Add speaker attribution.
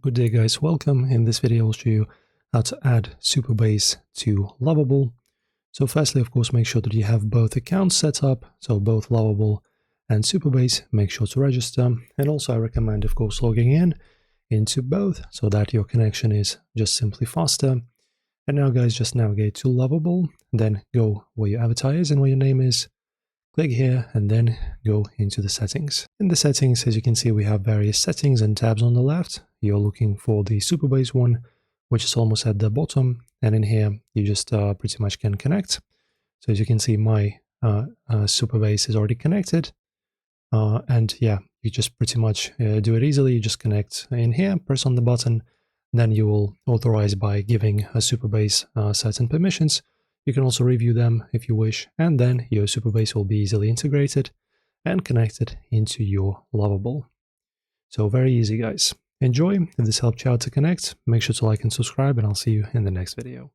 Speaker 1: Good day guys, welcome. In this video I'll show you how to add Supabase to Lovable. So firstly, of course, make sure that you have both accounts set up, so both Lovable and Supabase. Make sure to register, and also I recommend, of course, logging in into both so that your connection is just simply faster. And now guys, just navigate to Lovable, then go where your avatar is and where your name is. Click here and then go into the settings. In the settings, as you can see, we have various settings and tabs on the left. You're looking for the Supabase one, which is almost at the bottom. And in here, you just pretty much can connect. So as you can see, my Supabase is already connected. And yeah, you just pretty much do it easily. You just connect in here, press on the button, then you will authorize by giving a Supabase certain permissions. You can also review them if you wish, and then your Supabase will be easily integrated and connected into your Lovable. So very easy, guys. Enjoy. If this helped you out to connect, make sure to like and subscribe, and I'll see you in the next video.